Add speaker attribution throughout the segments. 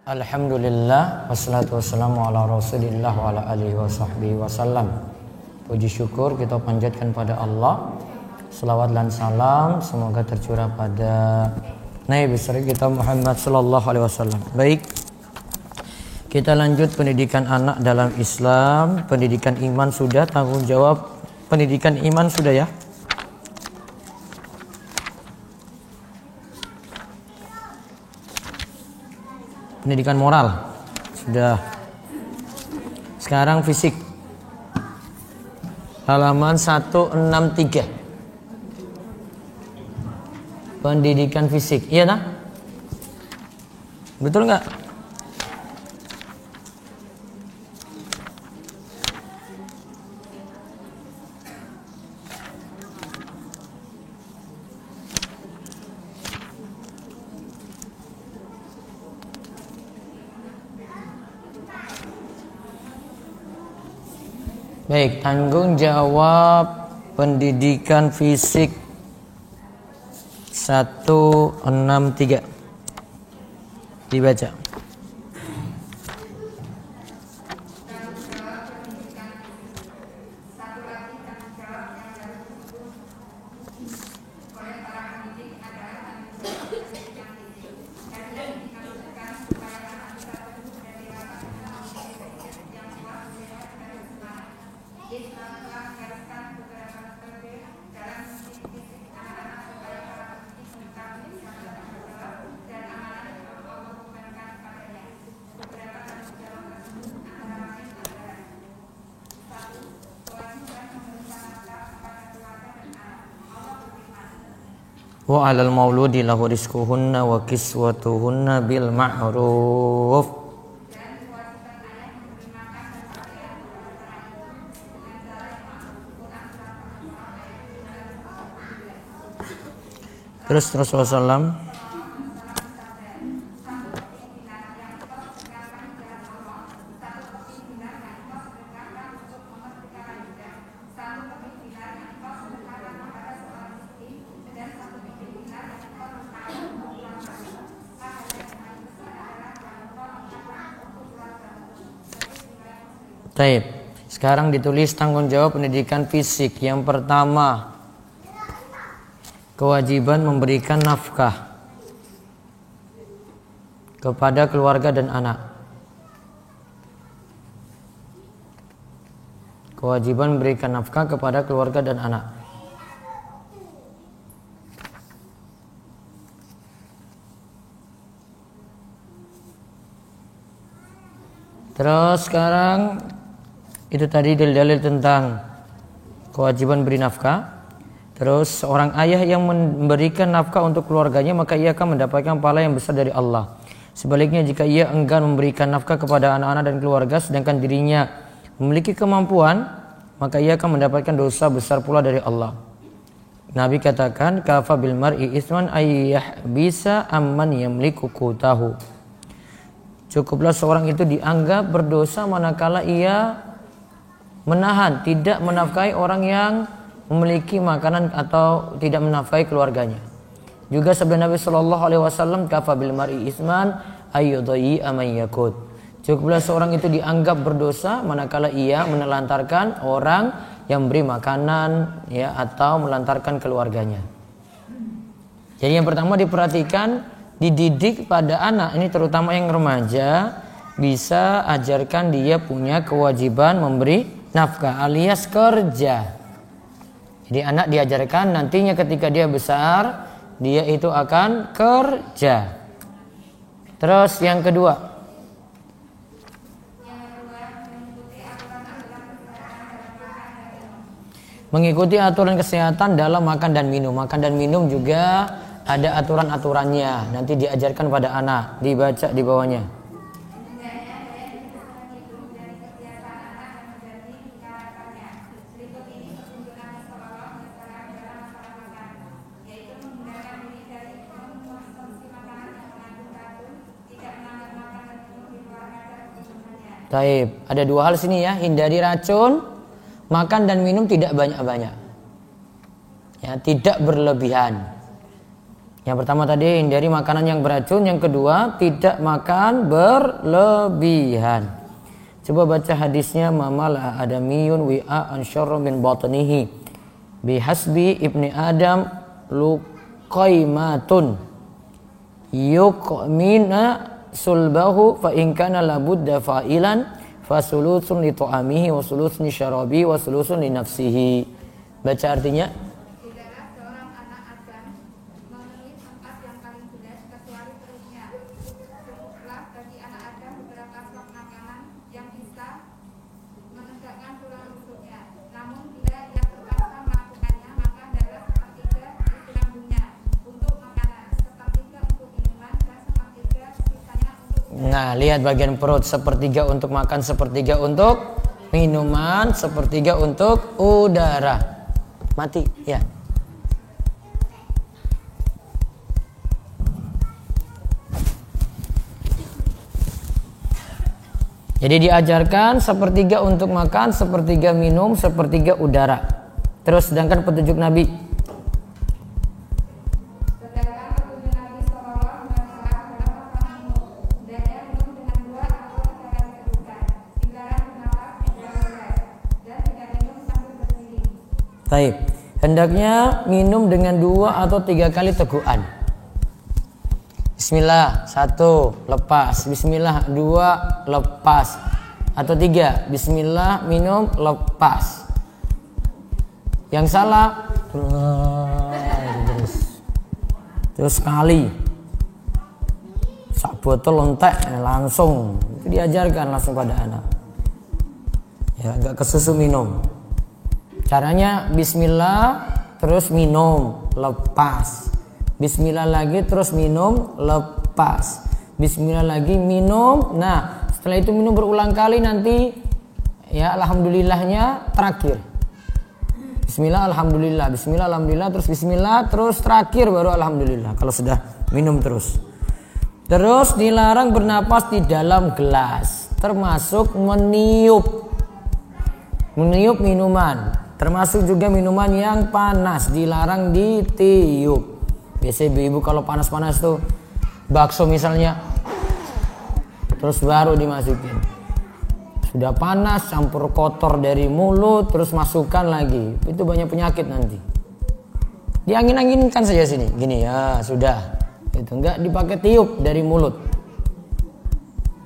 Speaker 1: Alhamdulillah wassalatu wassalamu ala Rasulillah wa ala alihi wa sahbihi wasallam. Puji syukur kita panjatkan pada Allah. Selawat dan salam semoga tercurah pada Nabi besar kita Muhammad sallallahu alaihi wasallam. Baik. Kita lanjut pendidikan anak dalam Islam. Pendidikan iman sudah, tanggung jawab pendidikan iman sudah ya. Pendidikan moral sudah. Sekarang fisik. Halaman 163. Pendidikan fisik. Iya nah? Betul nggak? Baik, tanggung jawab pendidikan fisik 163. Dibaca. Wa 'alal mauludi lahu rizquhunna wa kiswatuhunna bil ma'ruf. Terus Rasulullah SAW Baik, sekarang ditulis tanggung jawab pendidikan fisik. Yang pertama, kewajiban memberikan nafkah kepada keluarga dan anak. Kewajiban memberikan nafkah kepada keluarga dan anak. Terus sekarang itu tadi dalil-dalil tentang kewajiban beri nafkah. Terus seorang ayah yang memberikan nafkah untuk keluarganya maka ia akan mendapatkan pahala yang besar dari Allah. Sebaliknya jika ia enggan memberikan nafkah kepada anak-anak dan keluarga sedangkan dirinya memiliki kemampuan maka ia akan mendapatkan dosa besar pula dari Allah. Nabi katakan kafa bil mar'i isman ayyah bisa amman yamliku qutahu. Cukuplah seorang itu dianggap berdosa manakala ia menahan, tidak menafkahi orang yang memiliki makanan atau tidak menafkahi keluarganya. Juga sabda Nabi sallallahu alaihi wasallam kafa bil mar'i isman ayyudhi amman yakut. Cukuplah seorang itu dianggap berdosa manakala ia menelantarkan orang yang beri makanan ya atau melantarkan keluarganya. Jadi yang pertama diperhatikan, dididik pada anak ini terutama yang remaja, bisa ajarkan dia punya kewajiban memberi nafkah alias kerja. Jadi anak diajarkan nantinya ketika dia besar dia itu akan kerja. Terus yang kedua, mengikuti aturan kesehatan dalam makan dan minum. Makan dan minum juga ada aturan-aturannya. Nanti diajarkan pada anak. Dibaca di bawahnya. Taib. Ada dua hal sini ya, hindari racun, makan dan minum tidak banyak-banyak. Ya, tidak berlebihan. Yang pertama tadi hindari makanan yang beracun, yang kedua tidak makan berlebihan. Coba baca hadisnya, mamala adamiyun wi'a an syarra min batnihi bihasbi ibni adam luqaimatun yuqmina sulbahu fa in kana labudda fa'ilan fasulusun li ta'amihi wa sulusun li syarabi wa sulusun li nafsihi. Baca artinya. Nah, lihat bagian perut, sepertiga untuk makan, sepertiga untuk minuman, sepertiga untuk udara. Mati, ya. Jadi diajarkan sepertiga untuk makan, sepertiga minum, sepertiga udara. Terus sedangkan petunjuk Nabi. Baik, hendaknya minum dengan 2 atau 3 kali tegukan. Bismillah 1 lepas, Bismillah 2 lepas, atau 3 Bismillah minum lepas. Yang salah terus sekali sak botol lontek langsung, itu diajarkan langsung pada anak. Ya, agak kesusu minum. Caranya bismillah terus minum lepas, bismillah lagi terus minum lepas, bismillah lagi minum. Nah, setelah itu minum berulang kali, nanti ya alhamdulillahnya terakhir. Bismillah alhamdulillah, bismillah alhamdulillah, terus bismillah, terus terakhir baru alhamdulillah kalau sudah minum terus. Terus dilarang bernapas di dalam gelas, termasuk meniup minuman. Termasuk juga minuman yang panas, dilarang ditiup. Biasanya ibu-ibu kalau panas-panas tuh bakso misalnya, terus baru dimasukin. Sudah panas, campur kotor dari mulut, terus masukkan lagi. Itu banyak penyakit nanti. Diangin-anginkan saja sini, gini ya sudah. Itu enggak dipakai tiup dari mulut.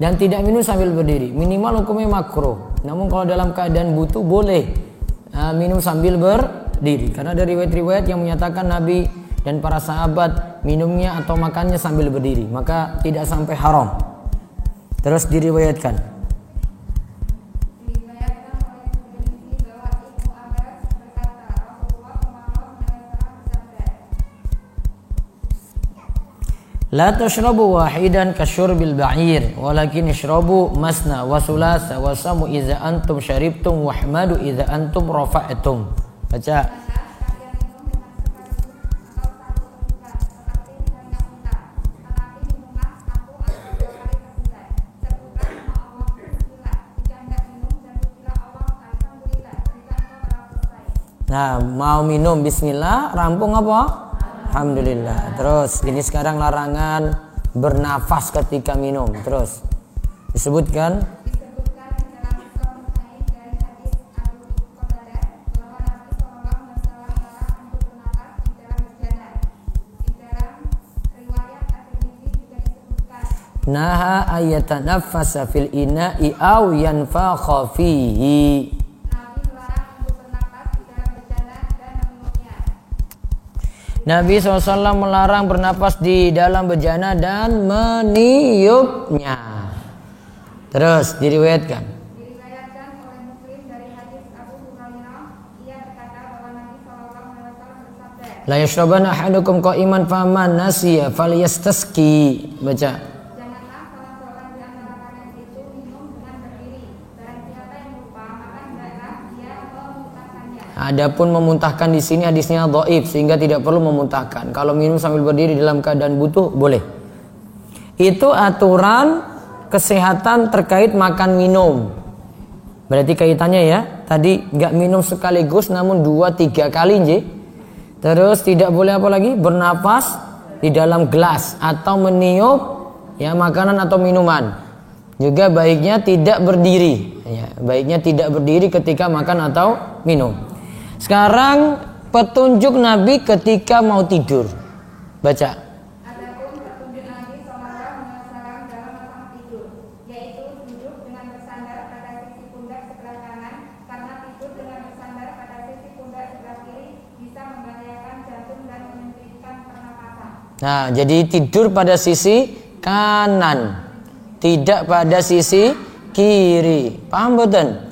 Speaker 1: Dan tidak minum sambil berdiri. Minimal hukumnya makruh. Namun kalau dalam keadaan butuh boleh minum sambil berdiri, karena ada riwayat-riwayat yang menyatakan Nabi dan para sahabat minumnya atau makannya sambil berdiri, maka tidak sampai haram. Terus diriwayatkan la tashrabu wahidan kasyurbil ba'ir walakin ishrabu masna wa sulasa wa samu idza antum syaribtum wahmadu idza antum rafa'tum. Baca. Nah, mau minum bismillah, rampung apa? Alhamdulillah. Terus ini sekarang larangan bernafas ketika minum. Terus disebutkan naha ayatanaffasa fil ina'i aw yanfakha fihi. Nabi SAW melarang bernapas di dalam bejana dan meniupnya. Terus diriwayatkan
Speaker 2: oleh Muslim dari hadis Abu Hurairah, ia berkata bahwa Nabi SAW bersabda,
Speaker 1: la yashrabanna ahadukum qa'iman faman nasiya falyastasqi. Baca.
Speaker 2: janganlah salah seorang di antara kalian itu minum dengan berdiri. Barang siapa yang lupa, maka hendaklah dia memuntahkannya.
Speaker 1: Adapun memuntahkan di sini hadisnya dhaif sehingga tidak perlu memuntahkan. Kalau minum sambil berdiri dalam keadaan butuh boleh. Itu aturan kesehatan terkait makan minum. Berarti kaitannya ya, tadi nggak minum sekaligus namun 2-3 kali nje. Terus tidak boleh apa lagi? Bernapas di dalam gelas atau meniup ya makanan atau minuman. Juga baiknya tidak berdiri. Ya, baiknya tidak berdiri ketika makan atau minum. Sekarang petunjuk Nabi ketika mau tidur. Baca.
Speaker 2: Adapun petunjuk Nabi Sallallahu Alaihi Wasallam dalam masalah tidur, yaitu duduk dengan bersandar pada sisi pundak sebelah kanan, karena tidur dengan bersandar pada sisi pundak sebelah kiri bisa membahayakan jantung dan menyempitkan pernapasan.
Speaker 1: Nah, jadi tidur pada sisi kanan, tidak pada sisi kiri. Paham betul?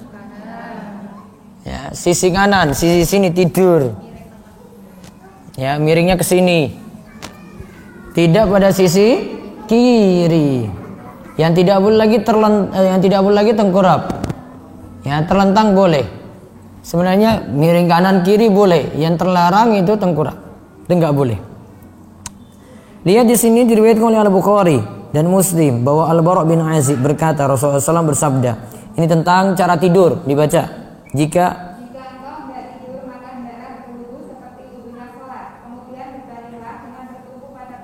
Speaker 1: Ya, sisi kanan, sisi sini tidur. Ya, miringnya ke sini. Tidak pada sisi kiri. Yang tidak boleh lagi tengkurap. Ya, terlentang boleh. Sebenarnya miring kanan kiri boleh. Yang terlarang itu tengkurap. Itu enggak boleh. Lihat di sini diriwayatkan oleh Al-Bukhari dan Muslim bahwa Al-Bara' bin Azib berkata Rasulullah SAW bersabda. Ini tentang cara tidur, dibaca. Jika
Speaker 2: engkau hendak tidur, maka hendaklah berwudu seperti wudunya sholat. Kemudian berbaringlah dengan bertumpu pada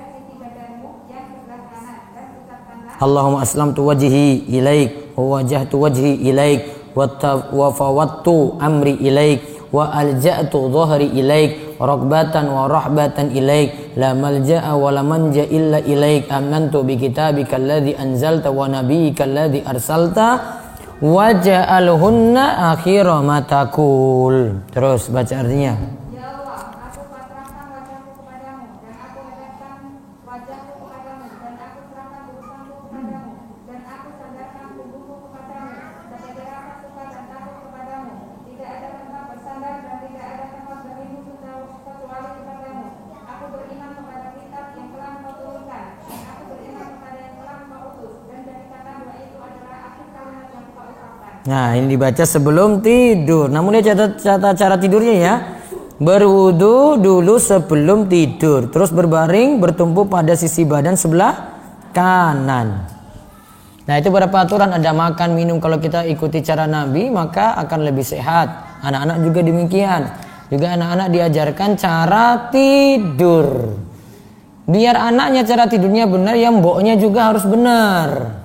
Speaker 2: sisi badanmu yang sebelah kanan dan ucapkanlah
Speaker 1: Allahumma aslamtu wajhi ilaik wa wajjahtu wajhi ilaik wa fawattu amri ilaik wa alja'tu dhahri ilaik raghbatan wa rahbatan ilaik la malja'a wa la manja illa ilaik amantu bi kitabika alladhi anzalta wa nabiyyika alladhi arsalta waja'alhunna akhira ma taqul. Terus baca artinya.
Speaker 2: Ya Allah, aku pasrahkan wajahku kepadamu dan aku hadapkan wajahku kepadamu dan aku serahkan urusanku kepadamu dan aku sandarkan tubuhku kepadamu sebagai rasa suka dan takut kepadamu. Tidak ada tempat bersandar dan tidak ada tempat berlindung kecuali kepadamu. Aku beriman kepada kitab yang telah Engkau turunkan dan aku beriman kepada yang telah Engkau utus dan dari kata dua itu adalah akhir kalimat yang Engkau ucapkan.
Speaker 1: Nah, ini dibaca sebelum tidur. Namun dia catat cara tidurnya ya. Berwudu dulu sebelum tidur, terus berbaring bertumpu pada sisi badan sebelah kanan. Nah, itu beberapa aturan, ada makan minum. Kalau kita ikuti cara Nabi maka akan lebih sehat. Anak-anak juga demikian. Juga anak-anak diajarkan cara tidur. Biar anaknya cara tidurnya benar, ya mboknya juga harus benar.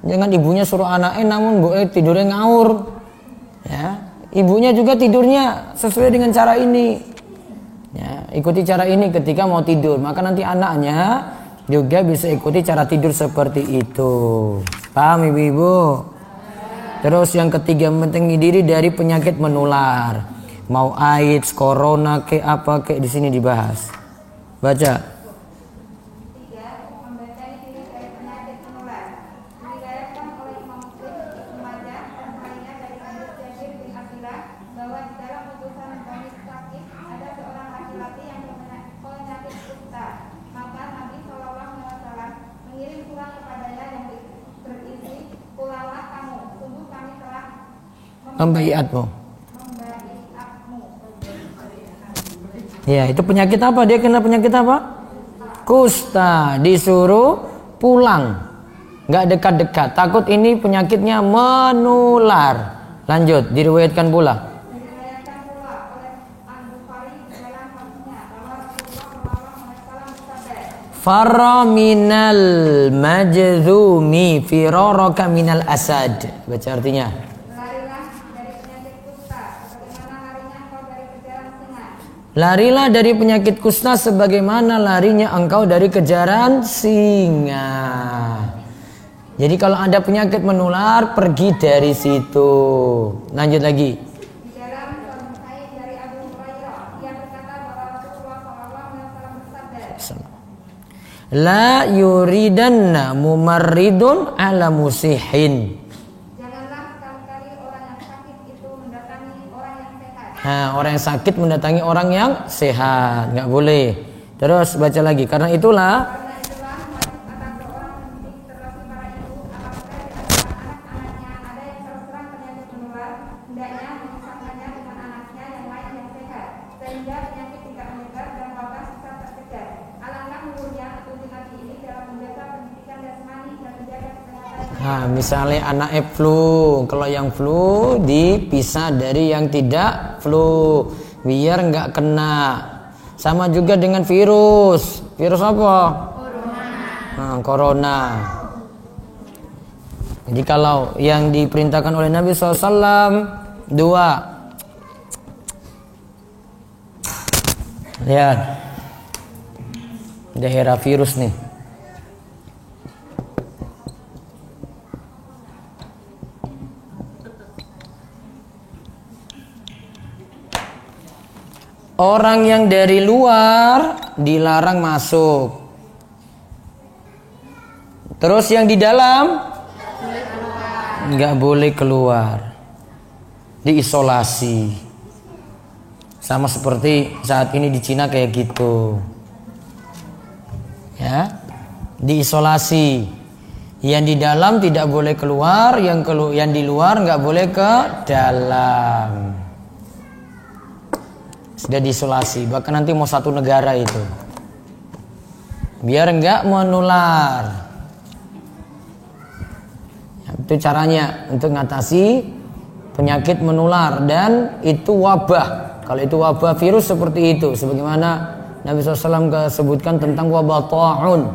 Speaker 1: Jangan ibunya suruh anaknya namun mboknya tidurnya ngawur. Ya, ibunya juga tidurnya sesuai dengan cara ini. Ya, ikuti cara ini ketika mau tidur, maka nanti anaknya juga bisa ikuti cara tidur seperti itu. Paham ibu-ibu? Terus yang ketiga, membentengi diri dari penyakit menular. Mau AIDS, corona, apa di sini dibahas. Baca. Membaiatmu. Ya, itu penyakit apa? Dia kena penyakit apa? Kusta. Disuruh pulang. Nggak dekat-dekat. Takut ini penyakitnya menular. Lanjut, diriwayatkan pula. Farra minal majzumi firaraka minal asad. Baca artinya. Larilah dari penyakit kusta sebagaimana larinya engkau dari kejaran singa. Jadi kalau ada penyakit menular, pergi dari situ. Lanjut lagi.
Speaker 2: Di dalam Sahih dari Abu Hurairah, ia berkata bahwa Rasulullah SAW bersabda,
Speaker 1: La yuridanna mumarridun ala musihin.
Speaker 2: janganlah sekali-kali orang yang sakit itu mendatangi orang yang sehat.
Speaker 1: Nah, orang yang sakit mendatangi orang yang sehat, nggak boleh. Terus baca lagi. Karena itulah
Speaker 2: wajib atas seorang pendidik terlebih para ibu apabila di antara anak-anaknya ada yang terserang penyakit menular, hendaknya memisahkannya dengan anaknya yang lain yang sehat, sehingga penyakit tidak menyebar dan wabah bisa tercegah. Alangkah luhurnya petunjuk Nabi ini dalam menjaga pendidikan jasmani dan menjaga kesehatan.
Speaker 1: Nah, misalnya anak flu, kalau yang flu dipisah dari yang tidak flu, biar nggak kena. Sama juga dengan virus. Virus apa? Corona. Jadi kalau yang diperintahkan oleh Nabi SAW 2. Lihat. Daerah virus nih. Orang yang dari luar dilarang masuk. Terus yang di dalam nggak boleh keluar. Diisolasi. Sama seperti saat ini di Cina kayak gitu. Ya. Diisolasi. Yang di dalam tidak boleh keluar, yang di luar nggak boleh ke dalam. Sudah diisolasi, bahkan nanti mau satu negara itu biar enggak menular. Itu caranya untuk mengatasi penyakit menular, dan itu wabah. Kalau itu wabah virus seperti itu, sebagaimana Nabi SAW sebutkan tentang wabah ta'un.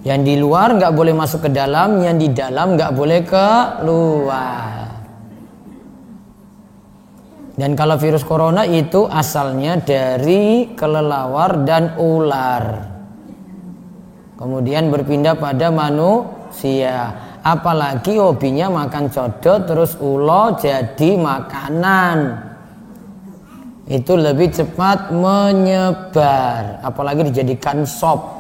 Speaker 1: Yang di luar enggak boleh masuk ke dalam, yang di dalam enggak boleh keluar. Dan kalau virus corona itu asalnya dari kelelawar dan ular. Kemudian berpindah pada manusia. Apalagi hobinya makan codot terus ulo jadi makanan. Itu lebih cepat menyebar. Apalagi dijadikan sop.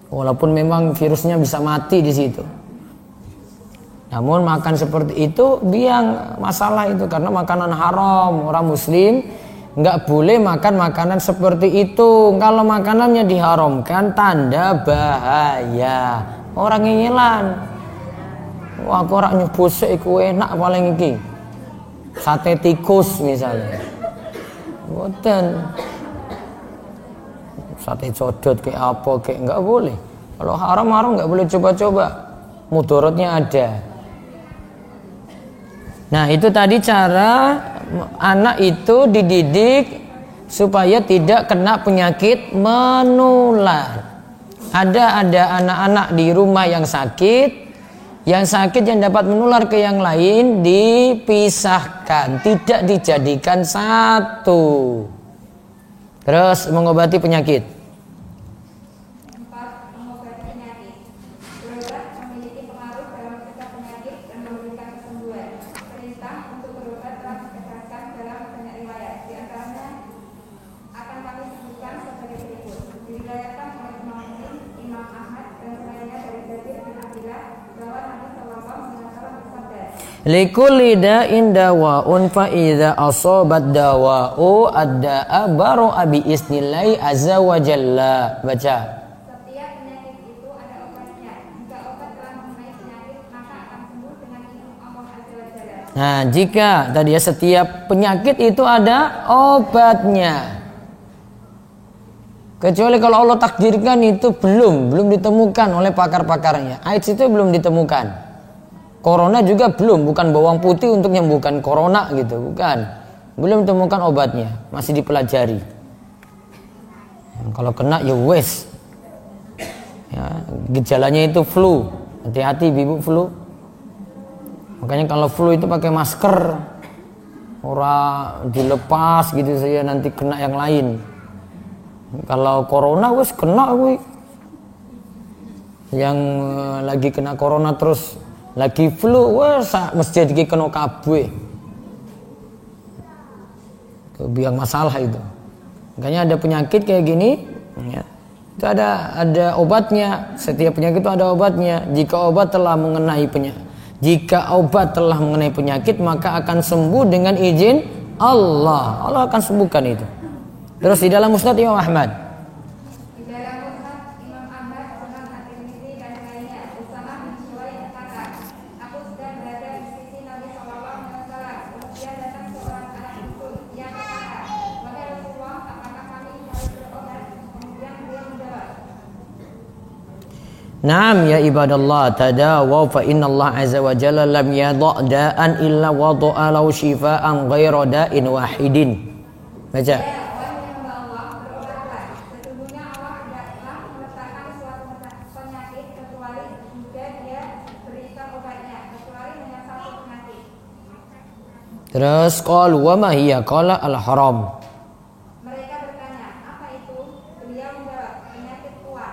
Speaker 1: Walaupun memang virusnya bisa mati di situ. Namun makan seperti itu biang masalah itu, karena makanan haram. Orang muslim nggak boleh makan makanan seperti itu. Kalau makanannya diharamkan tanda bahaya. Orang ngilan. Wah, kok ora nyebuse iku enak paling iki. Sate tikus misalnya. Mboten. Sate codot kayak apa kayak nggak boleh. Kalau haram nggak boleh coba-coba. Mudaratnya ada. Nah, itu tadi cara anak itu dididik supaya tidak kena penyakit menular. Ada anak-anak di rumah yang sakit yang dapat menular ke yang lain dipisahkan, tidak dijadikan satu. Terus mengobati penyakit. Likulli da'in dawa'un fa idza asabat dawa'u adda'a baro'a bi isnillahi azza wa jalla. Baca.
Speaker 2: Setiap penyakit itu ada obatnya. Jika obat telah mengenai penyakit, maka akan sembuh dengan izin Allah azza wa jalla.
Speaker 1: Nah, jika tadi ya setiap penyakit itu ada obatnya. Kecuali kalau Allah takdirkan itu belum ditemukan oleh pakar-pakarnya. AIDS itu belum ditemukan. Corona juga belum, bukan bawang putih untuk menyembuhkan corona gitu, bukan. Belum ditemukan obatnya, masih dipelajari. Kalau kena ya wes. Ya, gejalanya itu flu. Hati-hati ibu flu. Makanya kalau flu itu pakai masker. Ora dilepas gitu saja nanti kena yang lain. Kalau corona wes kena gue. Yang lagi kena corona terus lagi flu, wes masjid iki kena kabeh. Biang masalah itu. Makanya ada penyakit kayak gini, ya, itu ada obatnya. Setiap penyakit itu ada obatnya. Jika obat telah mengenai penyakit, maka akan sembuh dengan izin Allah. Allah akan sembuhkan itu. Terus di dalam Musnad Imam Ahmad. Naam ya ibadallah tadawaw fa innallaha azza wa jalla lam yadha' da'an illa wada'a lahu shifaan ghaira da'in wahidin. Baca. Terus qal wa ma hiya qala al haram.
Speaker 2: Mereka bertanya, apa itu? Beliau menjawab, penyakit tua.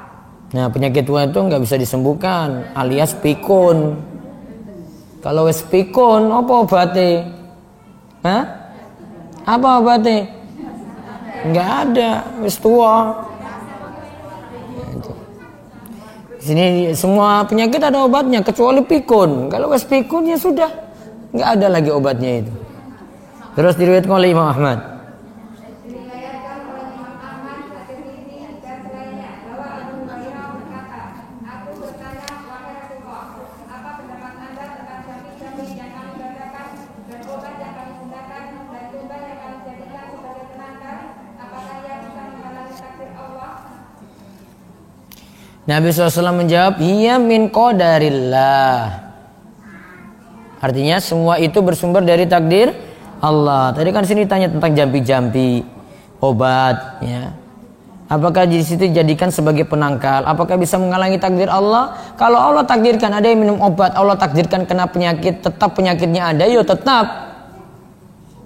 Speaker 1: Nah, penyakit tua itu nggak bisa disembuhkan, alias pikun. Kalau wis pikun, apa obatnya? Hah? Apa obatnya? Nggak ada, wis tua. Di sini semua penyakit ada obatnya kecuali pikun. Kalau wis pikun ya sudah, nggak ada lagi obatnya itu. Terus diriwayatkan oleh Imam Ahmad.
Speaker 2: Diriwayatkan oleh Imam Ahmad, At-Tirmidzi dan selainnya bahwa Abu Hurairah berkata, aku bertanya wahai Rasulullah, apa pendapat Anda tentang jambi-jambi yang kami bacakan dan obat yang kami gunakan dan tumbuhan yang kami jadikan sebagai penangkal, apakah ia bisa menghalangi takdir Allah?
Speaker 1: Nabi SAW menjawab, iya min qadarillah. Artinya semua itu bersumber dari takdir Allah. Tadi kan sini tanya tentang jambi-jambi, obat, ya. Apakah di situ dijadikan sebagai penangkal? Apakah bisa menghalangi takdir Allah? Kalau Allah takdirkan ada yang minum obat, Allah takdirkan kena penyakit, tetap penyakitnya ada, yo tetap.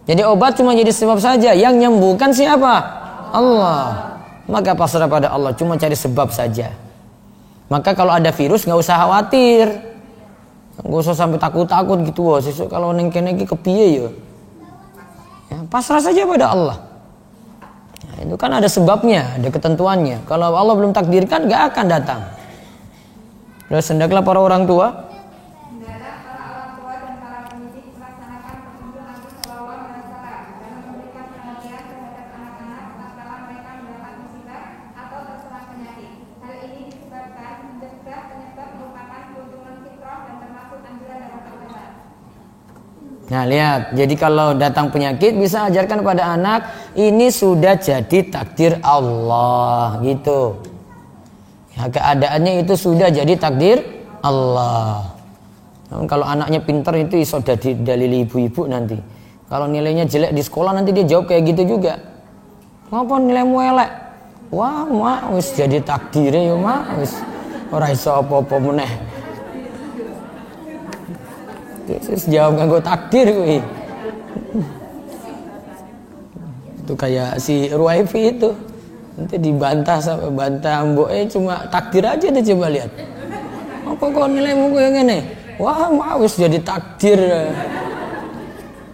Speaker 1: Jadi obat cuma jadi sebab saja. Yang menyembuhkan siapa? Allah. Maka pasrah pada Allah, cuma cari sebab saja. Maka kalau ada virus nggak usah khawatir, nggak usah sampai takut-takut gitu. Wah, sesuk kalau neng kene iki kepiye ya? Ya, pasrah saja pada Allah. Nah, itu kan ada sebabnya, ada ketentuannya. Kalau Allah belum takdirkan, nggak akan datang. Terus hendaklah para orang tua,
Speaker 2: Hendaklah para orang tua dan para pendidik melaksanakan petunjuk Nabi Sallallahu Alaihi Wasallam dan memberikan perhatian terhadap anak-anak tatkala mereka mendapat musibah atau terserang penyakit. Hal ini disebabkan mencegah penyebab merupakan keuntungan fitrah dan termasuk anjuran dalam agama.
Speaker 1: nah lihat, jadi kalau datang penyakit bisa ajarkan pada anak, ini sudah jadi takdir Allah, gitu. Ya, keadaannya itu sudah jadi takdir Allah. Namun kalau anaknya pintar itu iso jadi dalil ibu-ibu nanti. Kalau nilainya jelek di sekolah nanti dia jawab kayak gitu juga. Ngapa nilaimu elek? Wah, mak wis jadi takdirnya ya mak, wis ora iso apa-apa meneh. Terus jawab nganggo takdir kuwi. Itu kayak si Ruwaifi itu. Nanti dibantah sampai bantah mboke cuma takdir aja deh, coba lihat. Apa kok nilaimu kayak ngene? Wah, wis jadi takdir.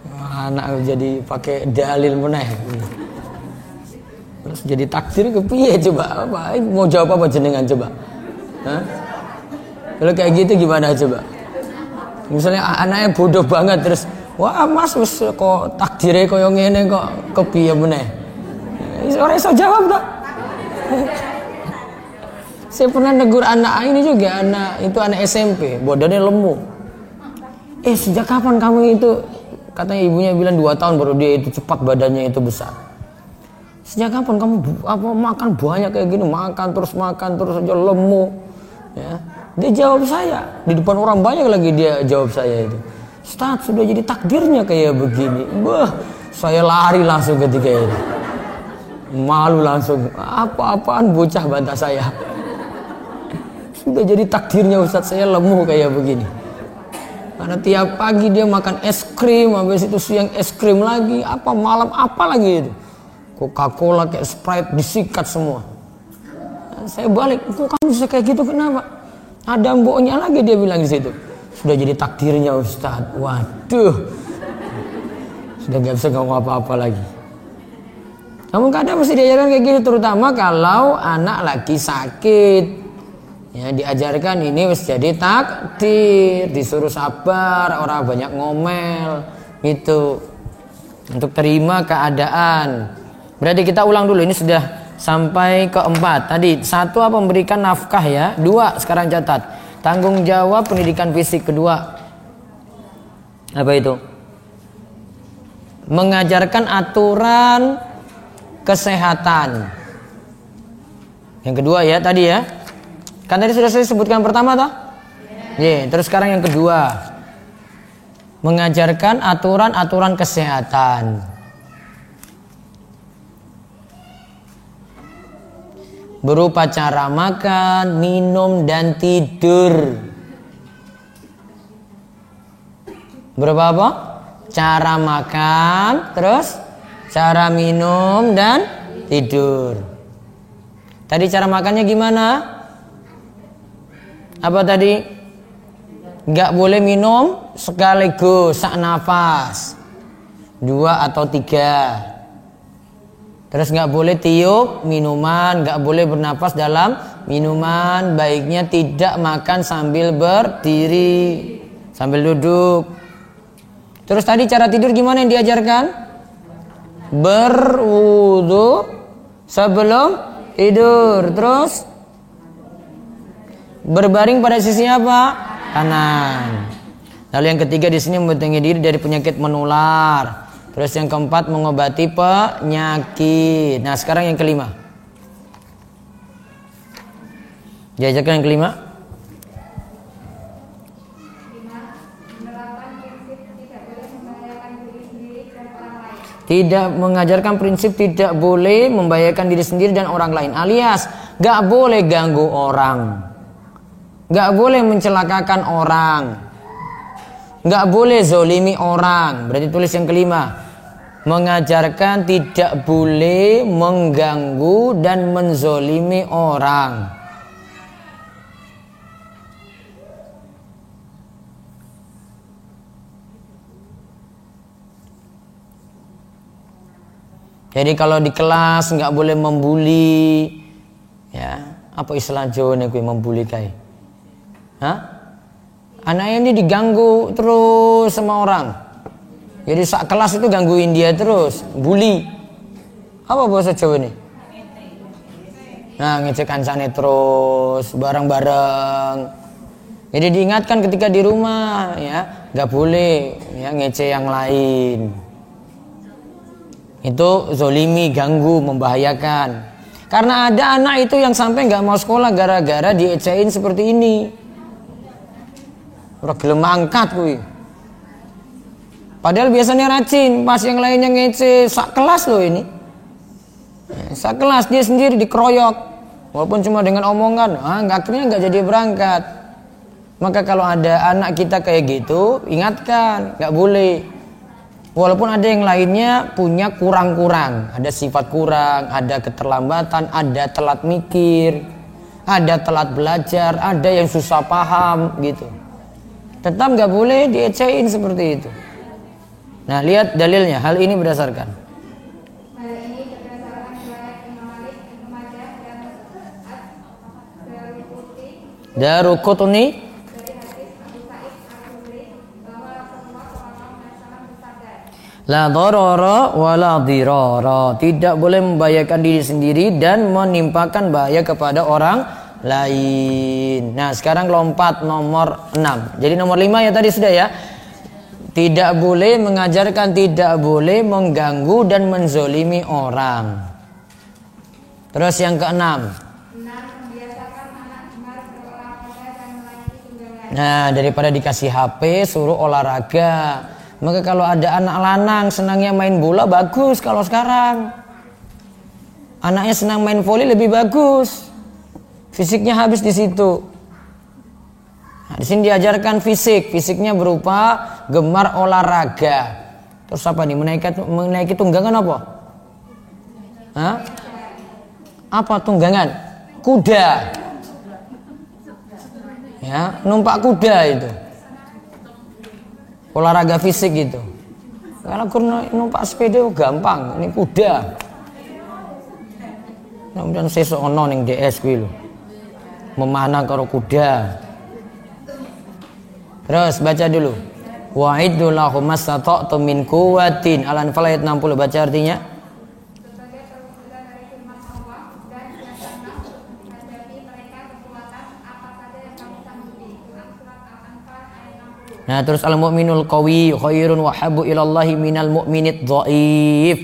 Speaker 1: Wah, anak jadi pakai dalil meneh. Terus jadi takdir kepiye coba? Apa? Mau jawab apa jenengan coba? Hah? Kalau kayak gitu gimana coba? Misalnya anaknya bodoh banget terus, wah mas wis kok takdire koyo ngene kok kepiye meneh. Ora iso jawab tak? Saya pernah negur anak ini juga, anak SMP, bodohnya lemu. Sejak kapan kamu itu? Katanya ibunya bilang 2 tahun baru dia itu cepat badannya itu besar. Sejak kapan kamu makan banyak kayak gini, makan terus aja lemu, ya. Dia jawab saya di depan orang banyak lagi, dia jawab saya itu, Ustaz sudah jadi takdirnya kayak begini. Bah, saya lari langsung ketika itu, malu langsung, apa-apaan bocah bantah saya. Sudah jadi takdirnya Ustaz saya lemu kayak begini. Karena tiap pagi dia makan es krim, habis itu siang es krim lagi, apa malam apa lagi itu, Coca-Cola kayak Sprite disikat semua. Nah, saya balik, kok kamu bisa kayak gitu kenapa? Ada mboknya lagi dia bilang di situ. Sudah jadi takdirnya Ustaz. Waduh. Sudah gak bisa ngomong apa-apa lagi. Namun kadang mesti diajarkan kayak gitu, terutama kalau anak lagi sakit. Ya, diajarkan ini wis jadi takdir, disuruh sabar, orang banyak ngomel gitu. Untuk terima keadaan. Berarti kita ulang dulu, ini sudah sampai keempat. Tadi 1 apa, memberikan nafkah ya. 2 sekarang catat, tanggung jawab pendidikan fisik. Kedua apa itu? Mengajarkan aturan kesehatan. Yang kedua ya tadi ya, Kan tadi sudah saya sebutkan pertama toh? Iya. Terus sekarang yang kedua, mengajarkan aturan-aturan kesehatan. Berupa cara makan, minum, dan tidur. Berupa apa? Cara makan, terus cara minum, dan tidur. Tadi cara makannya gimana? Apa tadi? Gak boleh minum sekaligus, sak nafas 2 atau 3. Terus gak boleh tiup minuman, gak boleh bernafas dalam minuman. Baiknya tidak makan sambil berdiri, sambil duduk. Terus tadi cara tidur gimana yang diajarkan? Berwudu sebelum tidur. Terus berbaring pada sisi apa? Kanan. Lalu yang ketiga di sini membentengi diri dari penyakit menular. Terus yang keempat mengobati penyakit. Nah sekarang yang kelima. Diajarkan yang kelima. Tidak mengajarkan prinsip tidak boleh membahayakan diri sendiri dan orang lain. Alias gak boleh ganggu orang, gak boleh mencelakakan orang, gak boleh zolimi orang. Berarti tulis yang kelima. Mengajarkan tidak boleh mengganggu dan menzolimi orang. Jadi kalau di kelas nggak boleh membuli, ya apa istilah Jawa nih membuli kai? Hah? Anaknya ini diganggu terus sama orang. Jadi sak kelas itu gangguin dia terus, bully. Apa bahasa Jawa ini? Nah, ngecek kancane terus, bareng-bareng. Jadi diingatkan ketika di rumah, ya, nggak boleh, ya, ngecek yang lain. Itu zolimi, ganggu, membahayakan. Karena ada anak itu yang sampai nggak mau sekolah gara-gara diecehin seperti ini. Ora gelem mangkat kuwi. Padahal biasanya rajin, pas yang lainnya ngece, sak kelas loh ini. Sak kelas dia sendiri dikeroyok, walaupun cuma dengan omongan, akhirnya nggak jadi berangkat. Maka kalau ada anak kita kayak gitu, ingatkan, nggak boleh. Walaupun ada yang lainnya punya kurang-kurang, ada sifat kurang, ada keterlambatan, ada telat mikir, ada telat belajar, ada yang susah paham gitu. Tetap nggak boleh diecehin seperti itu. Nah, lihat dalilnya. Hal ini berdasarkan.
Speaker 2: Hal ini berdasarkan riwayat Imam Malik, Ibnu Majah dan
Speaker 1: Daruqutni
Speaker 2: dari hadis Abu Sa'id Al-Khudri bahwa Rasulullah SAW bersabda,
Speaker 1: la darara wa la dirara. Tidak boleh membahayakan diri sendiri dan menimpakan bahaya kepada orang lain. Nah, sekarang lompat nomor 6. Jadi nomor 5 ya tadi sudah ya. Tidak boleh mengajarkan, tidak boleh mengganggu dan menzolimi orang. Terus yang keenam.
Speaker 2: membiasakan anak gemar berolahraga dan melayani tunggangan.
Speaker 1: Nah, daripada dikasih HP, suruh olahraga. Maka kalau ada anak lanang senangnya main bola, bagus kalau sekarang. Anaknya senang main voli, lebih bagus. Fisiknya habis di situ. Nah, di sini diajarkan fisik. Fisiknya berupa gemar olahraga. Terus apa nih? Menaiki tunggangan apa? Hah? Apa tunggangan? Kuda. Ya, numpak kuda itu. Olahraga fisik gitu. Kalau numpak sepeda gampang, ini kuda. Kemudian sesuk ono ning DS kuwi lho. Memanah karo kuda. Terus baca dulu. Wa'iddu lahum mastata'tum min quwwatin. Al-Anfal ayat 60, baca artinya.
Speaker 2: Sebagai perwujudan dari firman Allah dan siapkanlah untuk menghadapi mereka kekuatan apa saja yang kamu sanggupi. Quran surat Al-Anfal ayat 60.
Speaker 1: Nah, terus al-mu'minul qawi khairun wa habbu ilallahi minal mu'minid dhaif.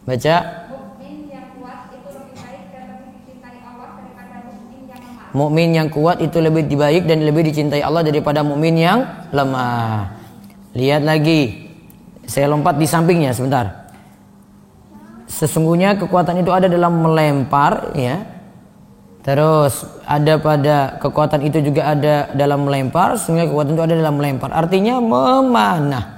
Speaker 1: Baca.
Speaker 2: Mukmin yang kuat itu lebih baik dan lebih dicintai Allah daripada mukmin yang lemah.
Speaker 1: mukmin yang kuat itu lebih baik dan lebih dicintai Allah daripada mukmin yang lemah. Lihat lagi, saya lompat di sampingnya sebentar. Sesungguhnya kekuatan itu ada dalam melempar, ya. Terus ada pada kekuatan itu juga ada dalam melempar. Sesungguhnya kekuatan itu ada dalam melempar. Artinya memanah.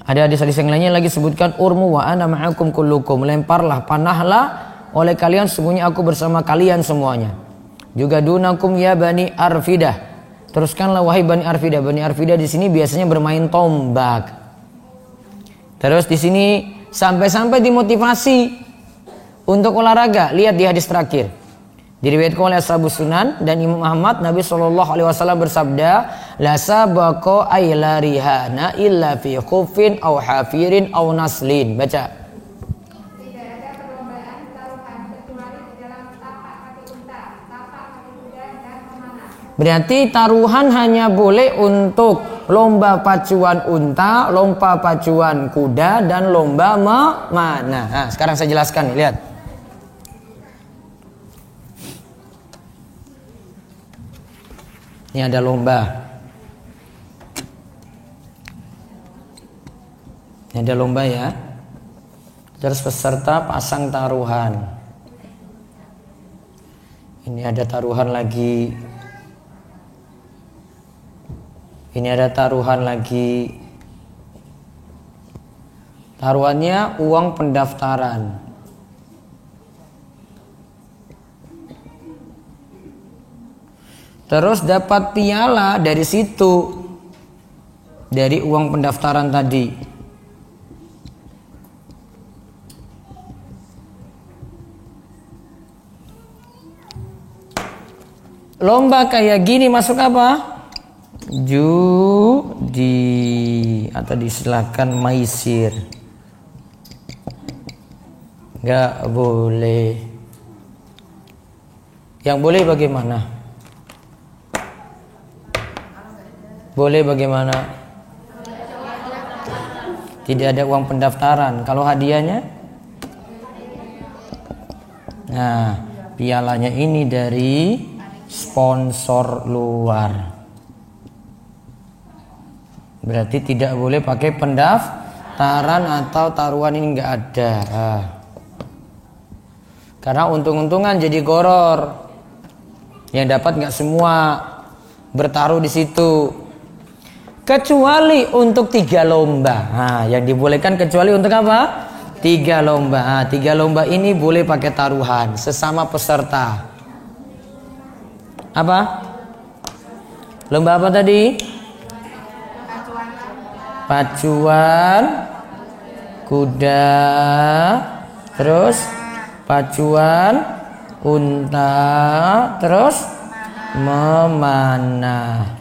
Speaker 1: Ada hadis-hadis yang lainnya lagi sebutkan urmu wa ana ma'akum kullukum. Lemparlah, panahlah oleh kalian, sesungguhnya aku bersama kalian semuanya. Juga dunakum ya Bani Arfidah. Teruskanlah wahai Bani Arfidah. Bani Arfidah di sini biasanya bermain tombak. Terus di sini sampai-sampai dimotivasi untuk olahraga. Lihat di hadis terakhir. Diriwayatkan oleh Ashabus Sunan dan Imam Ahmad, Nabi SAW bersabda, la sabaqa ay la rihana illa fi khufin aw hafirin aw naslin. Baca.
Speaker 2: Tidak ada perlombaan taruhan kecuali di dalam tapak kaki unta, tapak kaki kuda dan memanah.
Speaker 1: Berarti taruhan hanya boleh untuk lomba pacuan unta, lomba pacuan kuda, dan lomba memanah. Nah, sekarang saya jelaskan nih, lihat. Ini ada lomba. Ini ada lomba ya. Terus peserta pasang taruhan. Ini ada taruhan lagi. Ini ada taruhan lagi. Taruhannya uang pendaftaran. Terus dapat piala dari situ, dari uang pendaftaran tadi. Lomba kayak gini masuk apa? Judi, atau disilakan maisir. Gak boleh. Yang boleh bagaimana? Boleh bagaimana? Tidak ada uang pendaftaran. Kalau hadiahnya? Nah, pialanya ini dari sponsor luar. Berarti tidak boleh pakai pendaftaran atau taruhan, ini nggak ada. Karena untung-untungan jadi goror. Yang dapat nggak semua bertaruh di situ. Kecuali untuk 3 lomba. Nah, yang dibolehkan kecuali untuk apa? 3 lomba. Nah, 3 lomba ini boleh pakai taruhan sesama peserta. Apa? Lomba apa tadi? Pacuan kuda, terus pacuan unta, terus memanah.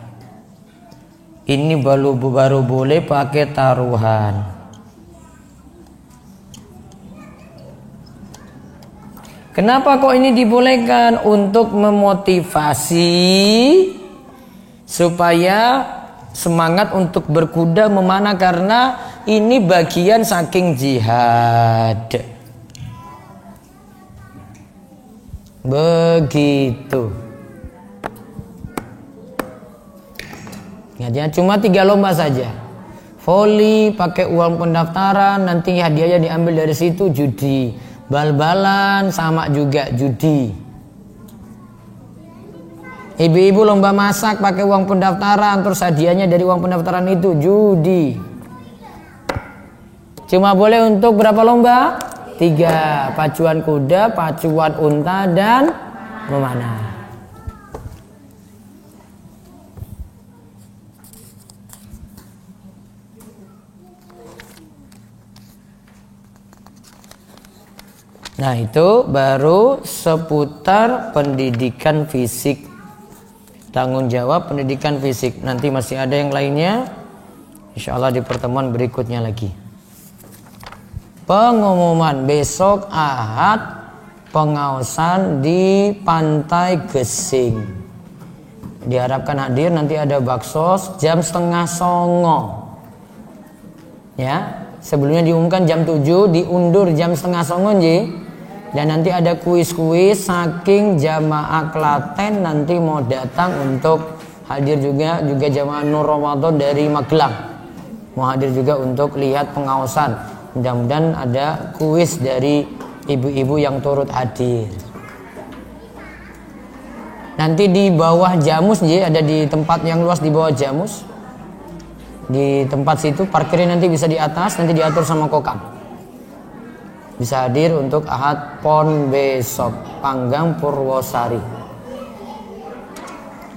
Speaker 1: Ini baru boleh pakai taruhan. Kenapa kok ini dibolehkan? Untuk memotivasi supaya semangat untuk berkuda memanah, karena ini bagian saking jihad. Begitu. Ya, cuma 3 lomba saja. Voli pakai uang pendaftaran, nanti hadiahnya diambil dari situ. Judi, bal-balan sama juga judi. Ibu-ibu lomba masak pakai uang pendaftaran, terus hadiahnya dari uang pendaftaran itu judi. Cuma boleh untuk berapa lomba? 3. Pacuan kuda, pacuan unta, dan memanah. Nah, itu baru seputar pendidikan fisik. Tanggung jawab pendidikan fisik. Nanti masih ada yang lainnya, insya Allah di pertemuan berikutnya lagi. Pengumuman besok Ahad, pengausan di Pantai Gesing. Diharapkan hadir. Nanti ada bakso jam 8:30. Ya, sebelumnya diumumkan jam 7, diundur jam 8:30 nji. Dan nanti ada kuis-kuis saking jamaah Klaten nanti mau datang untuk hadir juga jamaah Nur Ramadan dari Magelang. Mau hadir juga untuk lihat pengawasan. Mudah-mudahan ada kuis dari ibu-ibu yang turut hadir. Nanti di bawah Jamus ada di tempat yang luas di bawah Jamus. Di tempat situ parkirnya nanti bisa di atas, nanti diatur sama kokang. Bisa hadir untuk Ahad Pon besok Panggang Purwosari.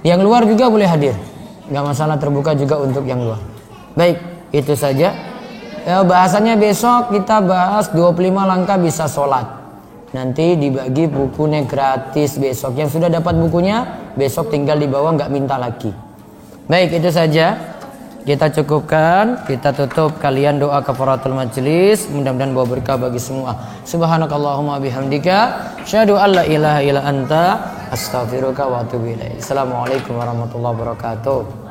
Speaker 1: Yang luar juga boleh hadir, nggak masalah, terbuka juga untuk yang luar. Baik, itu saja. Bahasannya besok kita bahas 25 langkah bisa sholat. Nanti dibagi bukunya gratis besok. Yang sudah dapat bukunya besok tinggal dibawa, nggak minta lagi. Baik, itu saja. Kita cukupkan, kita tutup, kalian doa kafaratul majelis, mudah-mudahan bawa berkah bagi semua. Subhanakallahumma bihamdika, asyhadu an la ilaha illa anta, astaghfiruka wa atubu ilaik. Assalamualaikum warahmatullahi wabarakatuh.